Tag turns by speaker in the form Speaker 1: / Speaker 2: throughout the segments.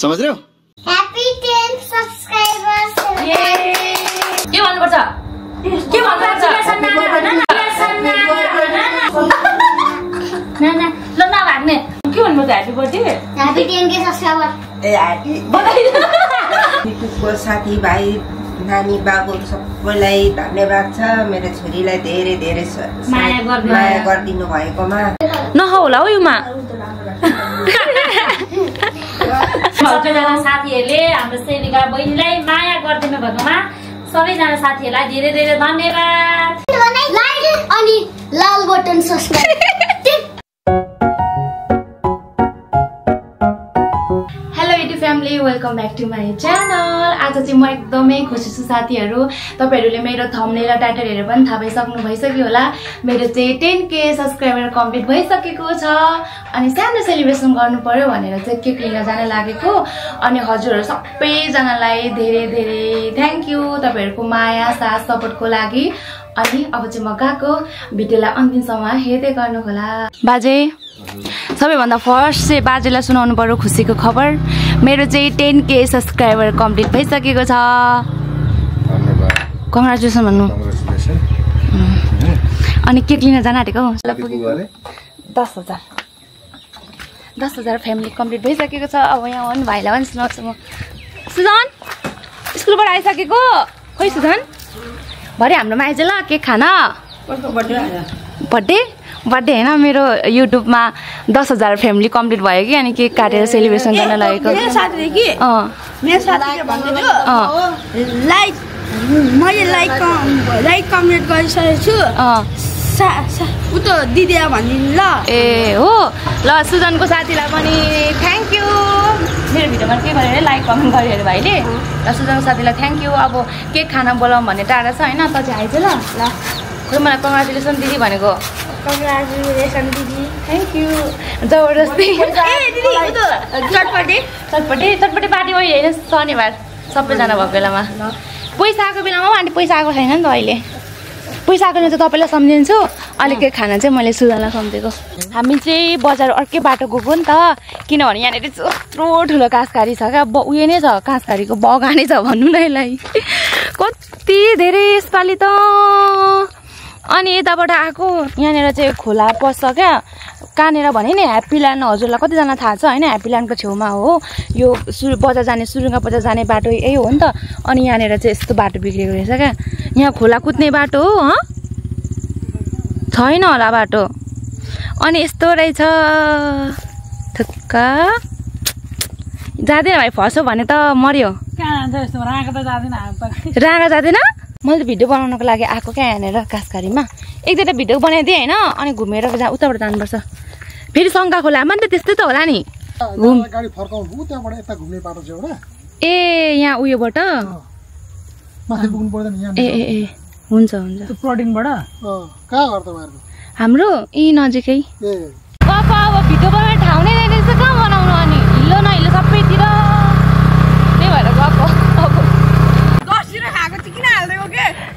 Speaker 1: समझ रहे हो?
Speaker 2: Happy 10 subscribers.
Speaker 3: के भन्नुपर्छ? के भन्नुपर्छ? नाना ल नभाग्ने के भन्नुपर्छ? Happy birthday
Speaker 2: Happy 10K subscriber.
Speaker 4: ए ह्यापी युट्युबको साथीभाइ नानी बाबु सबैलाई धन्यवाद छ। मेरो छोरीलाई धेरै धेरै
Speaker 3: माया
Speaker 4: गरिदिनु भएकोमा।
Speaker 3: नखाउला हो युमा सबैजना साथीहरूले हाम्रो सेविका बहिनीलाई माया गरिदिनु भएकोमा सबैजना साथीहरूलाई धेरै धेरै धन्यवाद।
Speaker 2: Like अनि लाल button subscribe.
Speaker 5: Family welcome back to my channel. आज चाहिँ म एकदमै खुसी छु साथीहरू। तपाईहरूले मेरो थम्बनेल र टाइटल हेरेर पनि थाहा भइसक्नु भइसक्यो होला। मेरो चाहिँ 10K सब्सक्राइबर कम्प्लिट भइसकेको छ अनि सानो सेलिब्रेसन गर्नु पर्यो भनेर चाहिँ केक लिन जान लागेको। अनि हजुरहरू सबैजनालाई धेरै धेरै थ्याङ्क यू तपाईहरूको माया साथ सपोर्टको लागि। अनि अब चाहिँ म गएको भिडियोलाई अन्तिमसम्म हेर्दै गर्नु होला। बाजे सबैभन्दा फर्स्ट चाहिँ बाजेलाई सुनाउनु पर्यो खुसीको खबर। मेरो चाहिँ 10K सब्सक्राइबर कम्प्लिट भइसकेको छ। कङ्ग्रेचुलेसन भन्नु। अनि केक लिन जान आँटेको 10,000 फ्यामिली कम्प्लिट भइसकेको छ। अब यहाँ हो नि भाइलाई पनि सुनाउँछु म। सुजन स्कुलबाट आइसकेको खोइ सुजन भरे हाम्रोमा आइज ल केक खान। बर्थडे होइन मेरो युट्युबमा 10,000 फ्यामिली कम्प्लिट भयो कि अनि केक काटेर सेलिब्रेसन गर्न लागेको।
Speaker 6: मेरो साथीले मैले लाइक कमेन्ट गरिसकेको छु। उ त दिदी भनिदिनु ल।
Speaker 5: ए हो ल सुजनको साथीलाई पनि थ्याङ्क यू। मेरो भिडियोमा के गरेर लाइक कमेन्ट गरेर भाइले। ल सुजनको साथीलाई थ्याङ्क यू। अब केक खान बोलाउँ भन्ने टाढा छ होइन त चाहिँ आइज ल। ल मलाई कङ्ग्रेचुलेसन दिदी भनेको।
Speaker 6: कङ्ग्रेचुलेसन दिदी
Speaker 5: थ्याङ्क यू। जबरजस्ती चटपटे पार्टी हो होइन शनिबार सबैजना भएको बेलामा। पैसा आएको बेलामा आन्टी पैसा आएको छैन नि त अहिले। पैसा आएको चाहिँ तपाईँलाई सम्झिन्छु। अलिक केक खाना चाहिँ मैले सुजनलाई सम्झेको। हामी चाहिँ बजार अर्कै बाटो गएको नि त किनभने यहाँनिर यत्रो ठुलो काँसघारी छ क्या। उयो नै छ काँसघारीको बगानै छ भन्नु न यसलाई। कति धेरै यसपालि त। अनि यताबाट आएको यहाँनिर चाहिँ खोला पस्छ क्या। कहाँनिर भने नि ह्याप्पी ल्यान्ड हजुरलाई कतिजना थाहा छ होइन? ह्याप्पी ल्यान्डको छेउमा हो यो बजार जाने सुरुङ्गा बजार जाने बाटो यही हो नि त। अनि यहाँनिर चाहिँ यस्तो बाटो बिग्रेको रहेछ क्या। यहाँ खोला कुद्ने बाटो हो छैन होला बाटो। अनि यस्तो रहेछ थुक्का जाँदैन भाइ फस्यो भने त मर्यो। राँगा जाँदैन। मैले भिडियो बनाउनको लागि आएको क्या यहाँनिर काँसघारीमा। एक दुईवटा भिडियो बनाइदिएँ होइन अनि घुमेर उताबाट जानुपर्छ। फेरि शङ्का खोलामा नि त त्यस्तै त होला नि। ए यहाँ उयोबाट ए ए हुन्छ हाम्रो यी नजिकै। पापा अब भिडियो बनाउने ठाउँ नै रहेछ कहाँ बनाउनु अनि हिलो न हिलो सबैतिर त्यही भएर गएको।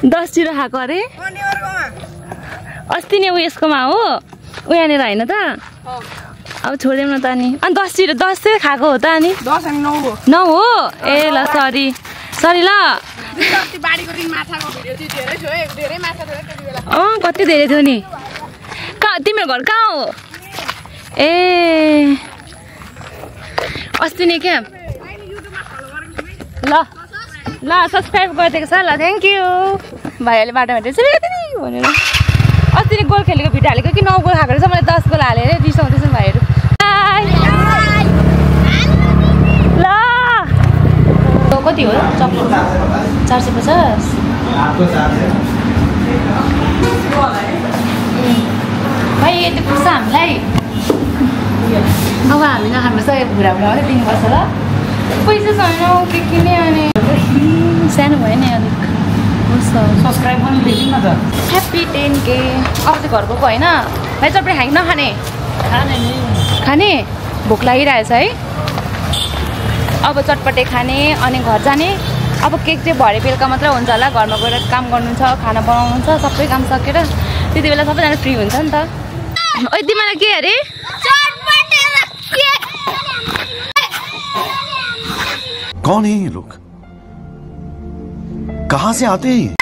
Speaker 5: 10 खाएको अरे अस्ति नै उयसकोमा हो उयानिर होइन त। अब छोडिदिउँ न त अनि 10 चाहिँ खाएको हो त अनि 9 हो। ए ल सरी ल। कति धेरै थियो नि। तिम्रो घर कहाँ हो? ए अस्ति नै क्या। ल सब्सक्राइब गरिदिएको छ ल थ्याङ्क यू। भाइहरूले बाटोमा भेटेछ भनेर अस्ति नै गोल खेलेको भिडियो हालेको कि 9 गोल खाएको रहेछ। मलाई 10 गोल हालेर रिसाउँदैछन् भाइहरू। ल कति हो चप्पल? 450 भाइ यति पुग्छ हामीलाई। अब हामी नखानु पर्छ भुरा मात्रै दिनुपर्छ ल। पैसा छैन के किने अनि सानो भयो नि अलिक।
Speaker 3: सब्सक्राइब पनि दिनु न त।
Speaker 5: Happy 10K। अब चाहिँ घरको होइन भाइ चटपटे खाइ नखाने खाने भोक लागिरहेछ है। अब चटपटे खाने अनि घर जाने। अब केक चाहिँ भरे बेलुका मात्रै हुन्छ होला। घरमा गएर काम गर्नु छ खाना बनाउनु छ सबै काम सकेर त्यति बेला सबैजना फ्री हुन्छ नि त। ओ तिमीलाई के अरे
Speaker 1: कौन है ये लोग? कहाँ से आते हैं?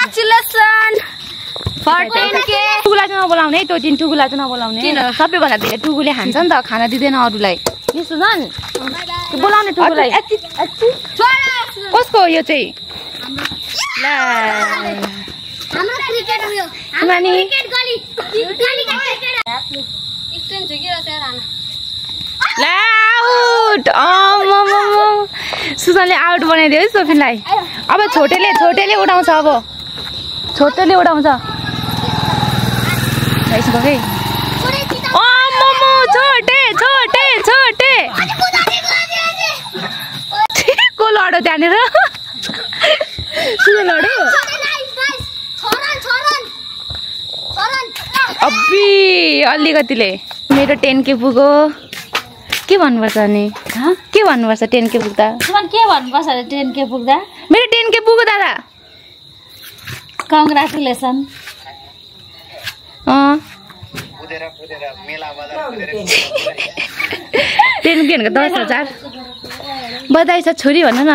Speaker 5: टुगुला चाहिँ नबोलाउने है, त्यो दिन टुगुला चाहिँ नबोलाउने। सबैभन्दा धेरै टुगुले खान्छ नि त, खाना दिँदैन अरूलाई। नि सुजन बोलाउने टुगुलाई। कसको हो यो चाहिँ? ल
Speaker 2: हाम्रो क्रिकेट हो यो।
Speaker 5: नानी
Speaker 2: क्रिकेट गली का क्रिकेट। स्टोन छ के हो त्यहाँ राना।
Speaker 5: आउट। सुजनले आउट बनाइदियो है सोफिनलाई। अब छोटेले उडाउँछ, अब छोटेले उडाउँछ। छोटे को लडो त्यहाँनिर? सुजन लडो। अब्बी अलिकतिले मेरो 10K पुग्यो। के भन्नुपर्छ अनि? के भन्नुपर्छ 10K पुग्दा?
Speaker 3: के भन्नुपर्छ 10K पुग्दा?
Speaker 5: मेरो 10K पुग्यो दादा।
Speaker 3: कङ्ग्रेचुलेसन।
Speaker 5: 10K भनेको 10,000 बधाई छ छोरी भन न।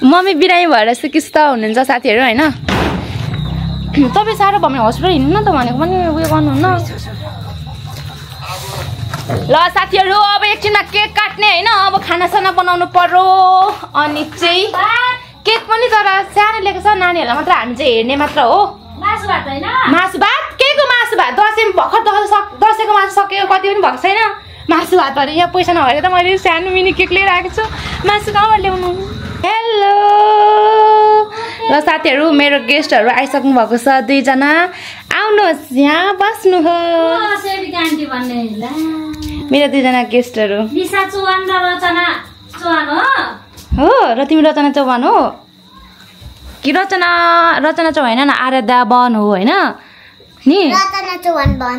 Speaker 5: मम्मी बिरामी भएर सिकिस्त हुनुहुन्छ साथीहरू होइन। तपाईँ साह्रो भयो भने हस्पिटल हिँड्नु न त भनेको पनि उयो गर्नुहुन्न। ल साथीहरू अब एकछिनमा केक काट्ने होइन, अब खानासाना बनाउनु पर्यो। अनि चाहिँ केक पनि तर सानो ल्याएको छ, नानीहरूलाई मात्र हामी चाहिँ हेर्ने मात्र हो।
Speaker 3: मासु भात होइन?
Speaker 5: मासु भात? के को मासु भात? दसैँ भर्खर दसैँको मासु सक्यो, कति पनि भएको छैन। मासु भात भएर यहाँ पैसा नभएर त मैले सानो मिनी केक लिएर आएको छु। मासु कहाँबाट ल्याउनु? हेलो ल साथीहरू, मेरो गेस्टहरू आइसक्नु भएको छ 2 जना। आउनुहोस् यहाँ बस्नुहोस्। मेरो 2 जना गेस्टहरू
Speaker 3: निशा चौहान र रचना चौहान
Speaker 5: हो। र तिमी रचना चौहान हो कि? रचना चौहान होइन, आराध्या बन हो होइन नि?
Speaker 2: रचना चौहान बन।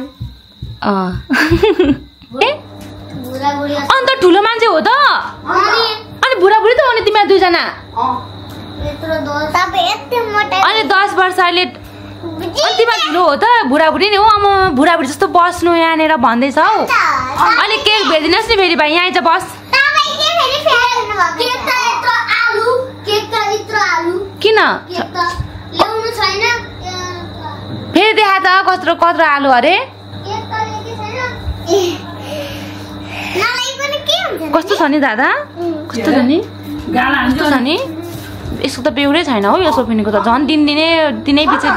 Speaker 5: अन्त ठुलो मान्छे हो त? अनि बुढाबुढी त हो नि तिमीहरू 2 जना? अनि 10 वर्ष अहिले तिमीहरू ठुलो हो त? बुढाबुढी नि हो। अब बुढाबुढी जस्तो बस्नु यहाँनिर भन्दैछ हौ। अनि केक भेटिदिनुहोस् नि फेरि भाइ, यहाँ आइज बस। किन फेरि देखा त कत्रो आलु अरे? कस्तो छ नि दादा? कस्तो छ नि? कस्तो छ नि? यसको त बेउरै छैन हौ यो सोफिनीको त। झन् दिनै पछि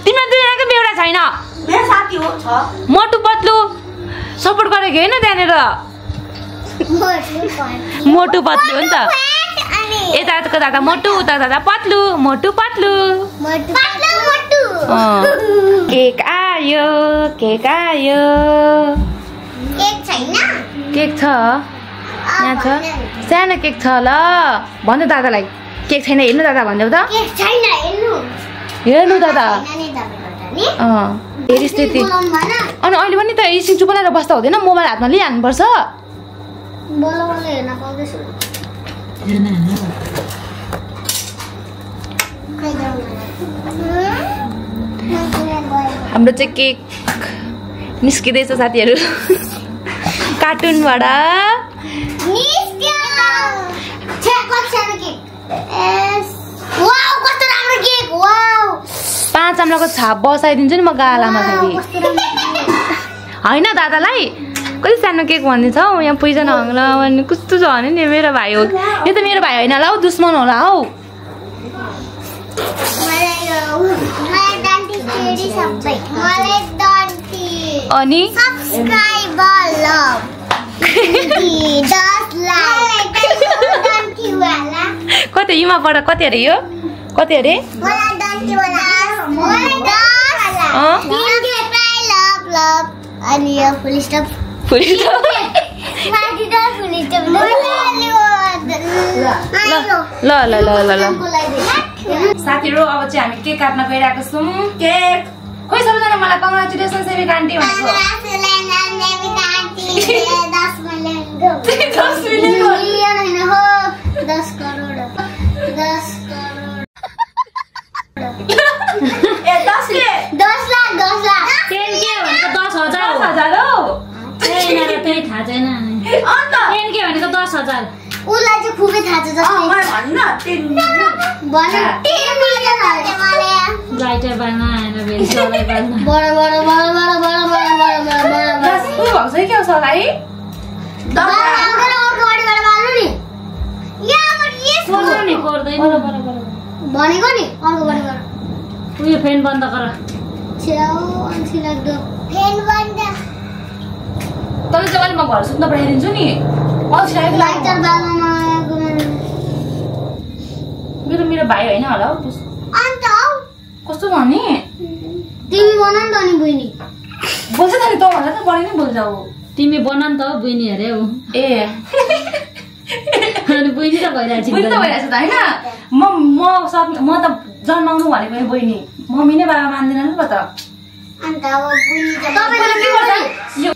Speaker 5: तिमीहरू 2 जनाको बेउरा छैन। मोटु पत्लु सपोर्ट गरेको होइन त्यहाँनिर। मोटु पत्लु हो नि त। यताको दादा मोटु, उता दादा पत्लु, मोटु पत्लु। केक आयो। केक छ यहाँ छ, सानो केक छ। ल भन्नु दादालाई केक छैन हेर्नु दादा भन्देऊ त। हेर्नु दादा। हेरि स्थिति। अनि अहिले पनि त एकछिन चुप लगाएर बस्दा हुँदैन, मोबाइल हातमा लिइहाल्नुपर्छ। हाम्रो चाहिँ केक निस्किँदैछ साथीहरू कार्टुनबाट। 5 चम्लाको छाप बसाइदिन्छु नि म गालामा फेरि। होइन दादालाई कति सानो केक भनिदिन्छ हौ। यहाँ पैसा नहङ्ला भने कस्तो छ भने नि मेरो भाइ हो। यो त मेरो भाइ होइन होला हौ, दुश्मन होला हौ। अनि कति युमा पढ कति अरे यो? कति अरे? साथीहरू अब चाहिँ हामी केक काट्न गइरहेको छौँ। केक खोइ सबैजना मलाई कङ्ग्रेचुलेसन सेविका आन्टी भनेको।
Speaker 3: त्यही थाहा छैन। 10K भनेको 10
Speaker 2: उसलाई चाहिँ खुबै थाहा छ जस्तो
Speaker 6: मलाई भन्न 10 मिलियन
Speaker 2: भन 10 मिलियन हाल्छ मलाई
Speaker 3: लाइटर बाल्न आएन फेरि सबै बाल्न
Speaker 2: बडा बडा बडा बडा बडा बडा बडा बडा
Speaker 6: बस को भन्छ के हो सलाई
Speaker 2: अर्को बारीबाट बाल्नु नि यहाँबाट यस
Speaker 3: गर्नु नि गर्दैन
Speaker 2: भनेको नि अर्को बारीबाट
Speaker 3: उयो फ्यान बन्द गर
Speaker 2: छ्याउ अल्छी लाग्दो फ्यान बन्द
Speaker 5: तर चाहिँ अहिले म घर सुत्न पठाइदिन्छु नि अल्छी लागेको
Speaker 2: लाइटर बाल्न नआएको
Speaker 5: मेरो भाइ होइन होला हौ
Speaker 2: अन्त
Speaker 5: कस्तो भने
Speaker 2: तिमी बना नि त नि बहिनी
Speaker 5: बोल्छ त नि त भन्दा त बढी नै बोल्छ ऊ
Speaker 3: तिमी बना नि त बहिनी अरे ऊ
Speaker 5: ए
Speaker 3: अनि बहिनी त भइरहेछ
Speaker 5: बहिनी त भइरहेछ त होइन म त जन्माउनु भनेको नि बहिनी मम्मी नै बाबा मान्दैन नि त
Speaker 2: अन्त अब बहिनी
Speaker 5: तपाईँले के गर्छ के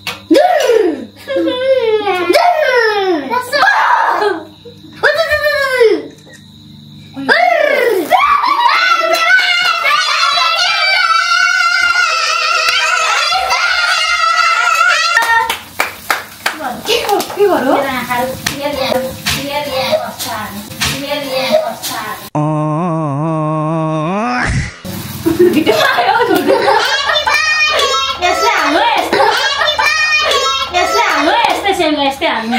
Speaker 5: गर्यो
Speaker 3: यस्तै हाल्नु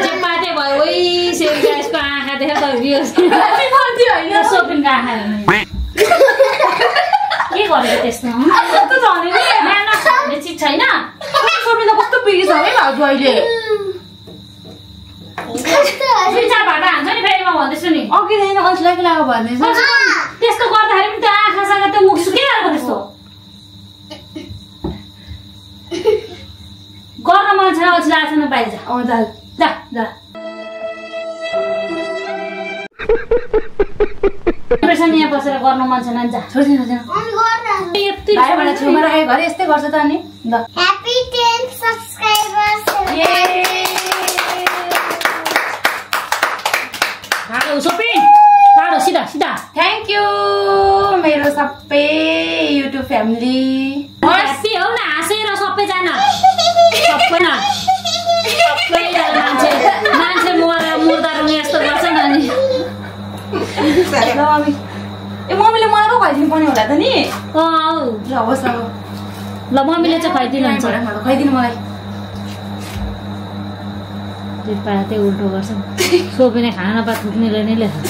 Speaker 3: जेपाते भयो ओइ सेउका यसको आँखा देखेर त सोपिनको आँखा के गरेको त्यस्तो चिज छैन
Speaker 5: सोपिँदा कस्तो पिरी छ है भाउजू अहिले
Speaker 3: दुई चार भाटा हान्छ नि फेरि म भन्दैछु नि
Speaker 5: अघि देखि अल्छी लागेको भन्दैछ
Speaker 3: त्यस्तो गर्दाखेरि पनि त्यो आँखासँग त्यो मुख सुकिहाल्छ त्यस्तो गर्न मन छैन अल्छी लाग्छ न बाहिर जा जा जा डिप्रेसन यहाँ बसेर गर्न मन छैन जा
Speaker 5: छोड्दिन भाइबाट छेउमा राखेको घर यस्तै गर्छ त अनि ल
Speaker 2: ह्यापी 10 सब्स्क्राइबर्स
Speaker 3: हालो सोपिन हालो सिधा सिधा
Speaker 5: थ्याङ्क यू मेरो सबै युट्युब फ्यामिली
Speaker 3: ह्याप्पी हौ न हाँसेर सबैजना सबैजना मान्छे मुर्दा रुङ्गे यस्तो गर्छ नि अनि
Speaker 5: ल मम्मी ए मम्मीले मलाई पो खुवाइदिनु पर्ने होला त नि ल होस् अब
Speaker 3: ल मम्मीले चाहिँ खुवाइदिनुहुन्छ
Speaker 5: खुवाइदिनु मलाई
Speaker 3: त्यही उल्टो गर्छ सोपिने खाना नपा थुक्नेले नै ल्याएको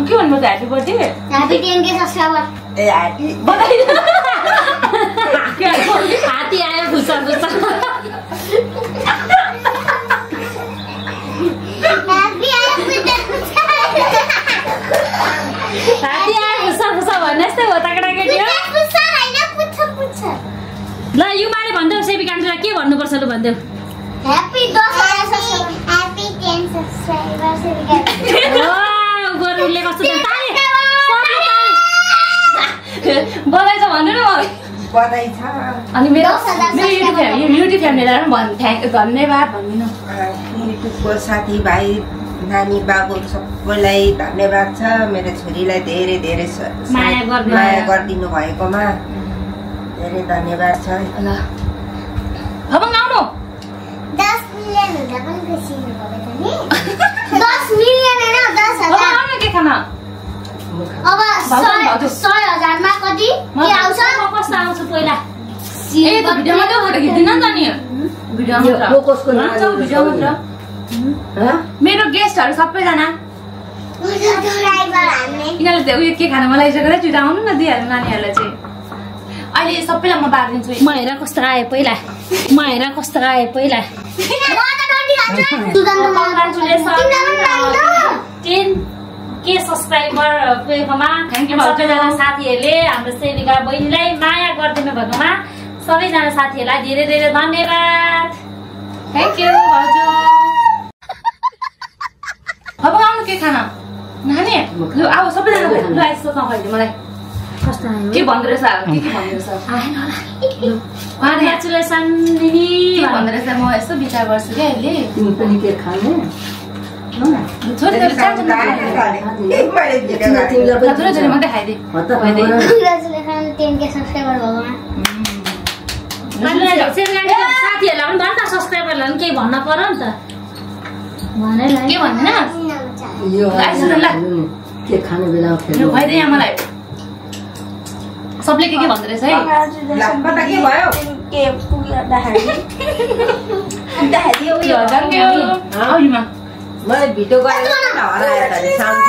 Speaker 5: के भन्नु त ह्याप्पी बर्थडे
Speaker 2: ह्यापी 10 के सब्स्क्राइबर
Speaker 4: ए ह्यापी
Speaker 5: बधाई
Speaker 3: हात्ती आयो खुसा खुसा हात्ती आयो खुसा खुसा भन्ने जस्तै हो ताकडा केटी हो ल युमाले भन्देऊ सेवी कान्छीलाई के भन्नुपर्छ लु भन्देऊ
Speaker 2: ह्यापी 10 सब्स्क्राइबर सेवी कान्छी
Speaker 3: गोरुले कस्तो
Speaker 5: बधाई छ भन्नु न मम्मी
Speaker 4: बधाई छ
Speaker 5: अनि मेरो युट्युब फ्यामिलीलाई पनि धन्यवाद भनिदिनु
Speaker 4: युट्युबको साथीभाइ नानी बाबुहरू सबैलाई धन्यवाद छ मेरो छोरीलाई धेरै धेरै
Speaker 3: माया
Speaker 4: गरिदिनु भएकोमा धेरै धन्यवाद छ
Speaker 5: ल अब आउनु
Speaker 2: 10 मिलियन हुँदा पनि खुसी हुनुभएको छ नि 10 मिलियन हैन 10,000
Speaker 5: आउनु के खाना
Speaker 2: अब 100,000 मा कति के आउँछ
Speaker 3: कस्तो आउँछ पहिला
Speaker 5: ए त भिडियोमा त फोटो खिच्दिन नि त नि भिडियोमा मात्र मेरो गेस्टहरू सबैजना यिनीहरूले उयो के खाना मलाई सकेर चुटा आउनु न दिइहाल्नु नानीहरूलाई चाहिँ अहिले सबैलाई म बारिदिन्छु
Speaker 3: म हेर कस्तो आयो पहिला म हेर कस्तो आयो पहिला के सब्सक्राइबर पुगेकोमा सबैजना साथीहरूले हाम्रो सेविका बहिनीलाई माया गरिदिनु भएकोमा सबैजना साथीहरूलाई धेरै धेरै धन्यवाद
Speaker 5: थ्याङ्क यू भाउजू अब आउनु के खाना नानी लु आऊ सबैजना लु आइसो नखाइदिनु मलाई
Speaker 3: कस्तो आयो
Speaker 5: के भन्दो रहेछ के भन्दो रहेछ
Speaker 3: आएन होला
Speaker 5: कङ्ग्रेचुलेसन
Speaker 3: दिदी
Speaker 5: के भन्दो रहेछ म यसो विचार गर्छु क्या अहिले
Speaker 1: तिमी पनि के खाने
Speaker 5: छोरी मात्रै खाइदिए
Speaker 2: मैले 10K सब्स्क्राइबर भगवान
Speaker 3: साथीहरूलाई पनि भन् त सब्स्क्राइबरलाई पनि केही भन्न पर्यो नि त भनेर
Speaker 5: के भन्दैन
Speaker 1: यो के खाने बेला
Speaker 5: यो खुवाइदिए यहाँ मलाई सबले के भन्दो रहेछ है
Speaker 4: लापता के भयो
Speaker 6: के पुग्दाखेरि
Speaker 5: औलीमा
Speaker 4: मैले भिडियो गरेर हराएर त सानो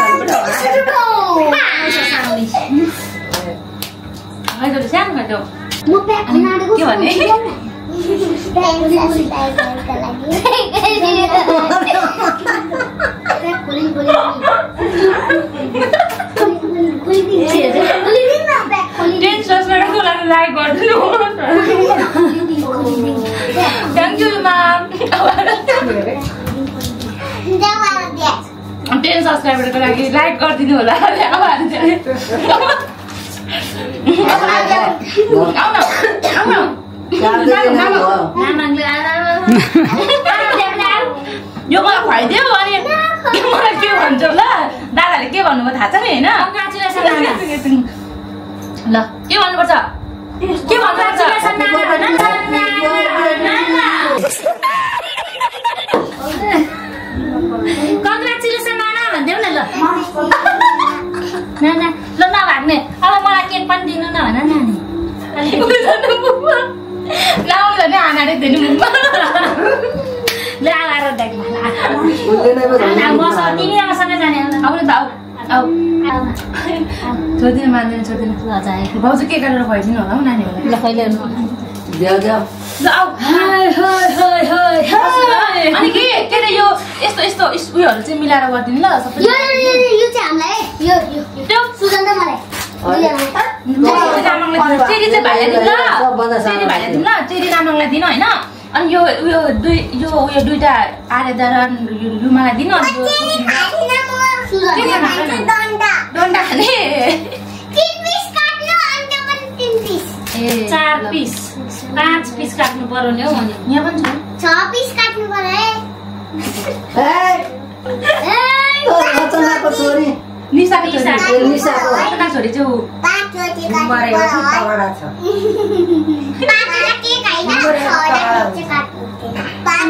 Speaker 5: खुवाइदो सानो खाइदो
Speaker 2: म प्याक बनाएको
Speaker 5: के भने लाइक गरिदिनु थ्याङ्क यू म्याम 10 सब्स्क्राइबरको लागि लाइक गरिदिनु होला यो मलाई खुवाइदियो अनि मलाई के भन्छ ल दादाले के भन्नुभयो थाहा छ नि होइन ल के भन्नुपर्छ के
Speaker 3: कङ्ग्रेचुलेसन नाना भन्देऊ न ल नाना ल नभाग्ने अब मलाई केक पनि दिनु न भन नानी
Speaker 5: लाउनु झन् आनाले दिनु
Speaker 3: ल आएर देख्नु मसँग तिमी मसँग जाने
Speaker 5: आउनु त आऊ छोडिदिनु मान्दैन छोडिदिनु भाउजू के गरेर खुवाइदिनु होला हौ नानीहरूलाई
Speaker 3: ल कहिले
Speaker 5: ल आऊ अनि के अरे यो यस्तो यस्तो उयोहरू चाहिँ मिलाएर गरिदिनु ल सबै
Speaker 2: यो चाहिँ हामीलाई यो सुगन्ध मलाई
Speaker 5: चेरी चाहिँ भाइलाई दिनु ल चेरी भाइलाई दिनु ल चेरी तामाङलाई दिनु होइन अनि यो उयो दुईटा आर्यदारण रुमालाई दिनु अनि डन्डा खाने
Speaker 3: 4 पिस 5 पिस काट्नु पर्यो नि हौ अनि
Speaker 5: यहाँ पनि छ
Speaker 2: 6 पिस काट्नु पर्यो
Speaker 5: निसाको छोरी चाहिँ ऊ
Speaker 4: मरेको छ तगडा छ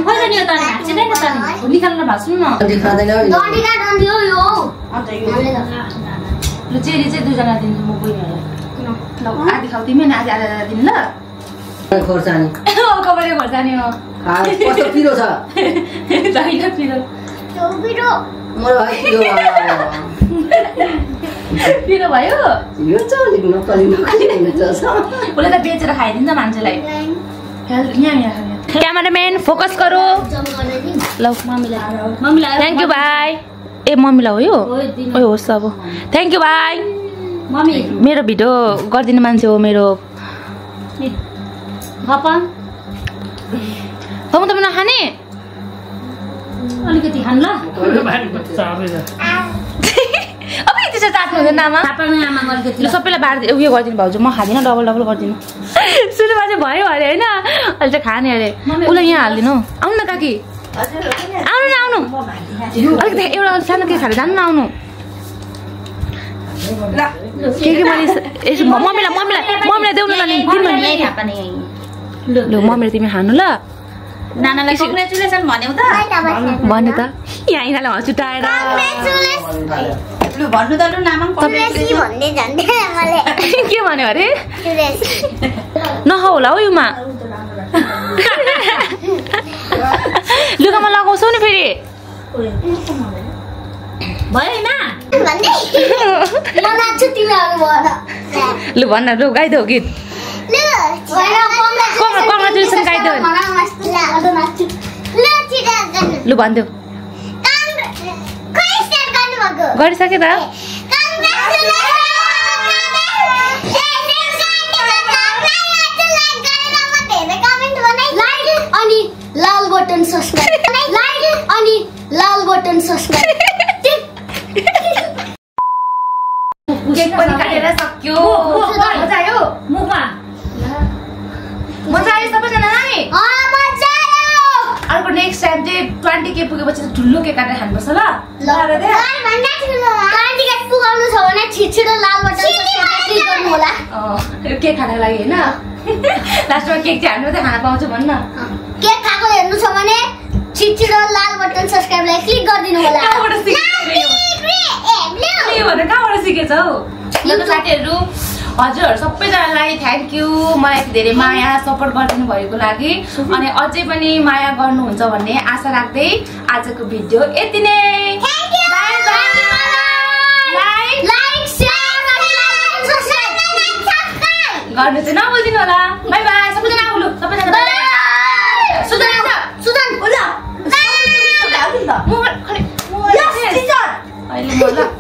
Speaker 3: खोइ नि यो त नाच्दैन त नि
Speaker 5: निकाल्नु भाँच्नु न ल चेरी चाहिँ दुईजना दिन्छु म बहिनीहरूलाई ल आधी खाऊ तिमी आधी आधा दिनु ल
Speaker 1: खोर्सानी
Speaker 5: कबड्डी खोर्सानी हो
Speaker 1: कस्तो पिरो छ
Speaker 5: छैन पिरो पिरो भयो
Speaker 1: यो चाहिँ नकली
Speaker 5: उसले त बेचेर खाइदिन्छ मान्छेलाई क्यामेराम्यान फोकस गरो ल
Speaker 3: मम्मीलाई
Speaker 5: थ्याङ्क यू भाइ ए मम्मीलाई हो यो ओ होस् अब थ्याङ्क यू भाइ
Speaker 3: मम्मी
Speaker 5: मेरो भिडियो गरिदिने मान्छे हो मेरो
Speaker 3: खपन
Speaker 5: त नखाने
Speaker 3: अलिकति खानु ल
Speaker 5: अब यति चाहिँ चाट्नु हुँदैन आमा
Speaker 3: अलिकति
Speaker 5: सबैलाई बाँड्दै उयो गरिदिनु भाउजू म खाँदिनँ डबल गरिदिनु सुरुमा चाहिँ भयो अरे होइन अहिले चाहिँ खाने अरे उसलाई यहाँ हालिदिनु आउनु न काकी आउनु न आउनु अलिकति एउटा सानो के खाएर जानु न आउनु के मैले मम्मीलाई देऊ न ल मम्मीले तिमी खानु ल
Speaker 3: नानालाई कङ्ग्रेचुलेसन भन्यौ त
Speaker 5: भन्यो त यहाँ यिनीहरूलाई हँसुटाएर
Speaker 3: लु भन्नु त लु नामाङ
Speaker 5: के भन्यो अरे नखाऊ होला हौ युमा लुगामा लगाउँछौ नि फेरि लु भन्न लु गाइदेऊ गीत कङ्ग्रेचुलेसन गाइदेऊ लु भनिदेऊ गरिसके त
Speaker 2: अनि लाल बटन सब्स्क्राइब अनि लाल बटन सब्स्क्राइब
Speaker 5: केक पनि काटेर सक्यो मजा आयो
Speaker 3: मुखमा
Speaker 5: मजा आयो सबैजना नानी अर्को नेक्स्ट टाइम चाहिँ 20K पुगेपछि ठुलो केक काटेर खानुपर्छ ल
Speaker 2: पुगाउनु छ भने छिटो लाल बटन क्लिक गर्नु होला।
Speaker 5: यो केक खानको लागि होइन लास्टमा केक चाहिँ हामी मात्रै खान पाउँछु भन्न
Speaker 2: केक खाएको हेर्नु छ भने छिटो लाल बटन सब्स्क्राइबलाई क्लिक गरिदिनु होला।
Speaker 5: कहाँबाट सिकेछौ साथीहरू हजुरहरू सबैजनालाई थ्याङ्क यू मलाई यति धेरै माया सपोर्ट गरिदिनु भएको लागि अनि अझै पनि माया गर्नुहुन्छ भन्ने आशा राख्दै आजको भिडियो यति नै गर्नु चाहिँ नभुल्दिनु होला। बाई बाई सबैजना आउनु सबैजना अहिले